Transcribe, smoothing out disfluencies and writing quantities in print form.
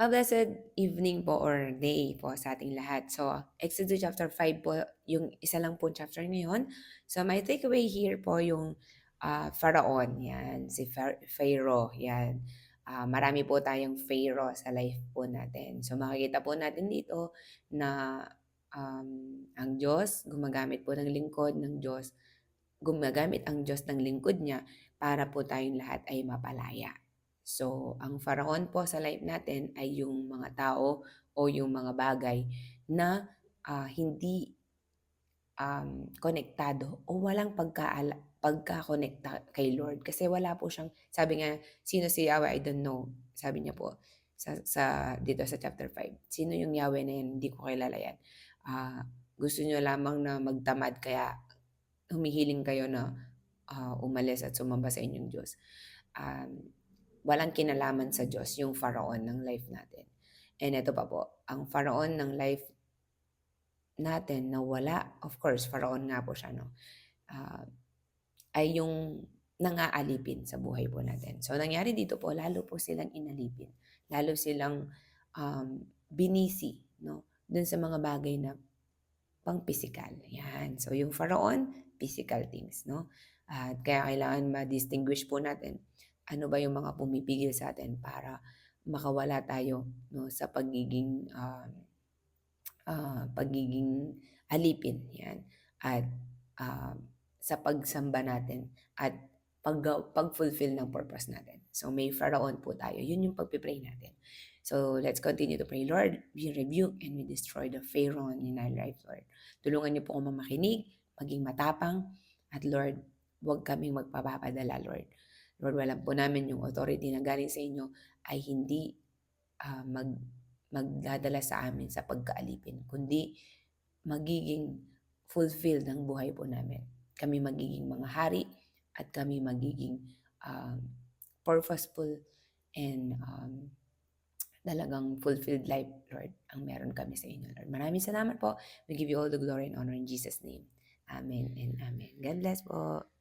A blessed evening po or day po sa ating lahat. So, Exodus chapter 5 po, yung isa lang po chapter ngayon. So, my takeaway here po yung Pharaon, yan, si Pharaoh, yan. Marami po tayong Pharaoh sa life po natin. So, makikita po natin dito na ang Diyos, gumagamit po ng lingkod ng Diyos, gumagamit ang Diyos ng lingkod niya para po tayong lahat ay mapalaya. So, ang Pharaon po sa life natin ay yung mga tao o yung mga bagay na hindi konektado o walang pagkakonekta kay Lord. Kasi wala po siyang, sabi nga, sino si Yahweh? I don't know. Sabi niya po dito sa chapter 5. Sino yung Yahweh na yan? Hindi ko kilala yan. Gusto niyo lamang na magtamad kaya humihiling kayo na umalis at sumamba sa inyong Diyos. Walang kinalaman sa Diyos yung Pharaon ng life natin. And ito pa po, ang Pharaon ng life natin na wala, of course, Pharaon nga po siya, no? Ay yung nangaalipin sa buhay po natin. So, nangyari dito po, lalo po silang inalipin. Lalo silang binisi, no? Dun sa mga bagay na pang-physical. Yan. So, yung Pharaon, physical things, no? At kaya kailangan ma-distinguish po natin ano ba yung mga pumipigil sa atin para makawala tayo, no, sa pagiging alipin. Yan. At sa pagsamba natin at pag-fulfill ng purpose natin. So, may Pharaon po tayo. Yun yung pagpipray natin. So, let's continue to pray. Lord, we rebuke and we destroy the Pharaoh in our life, Lord. Tulungan niyo po akong makinig, maging matapang, at Lord, huwag kaming magpapapadala, Lord. Lord, walang po namin yung authority na galing sa inyo ay hindi magdadala sa amin sa pagkaalipin, kundi magiging fulfilled ng buhay po namin. Kami magiging mga hari at kami magiging purposeful and talagang fulfilled life, Lord, ang meron kami sa inyo, Lord. Maraming salamat po. We give you all the glory and honor in Jesus' name. Amen and amen. God bless po.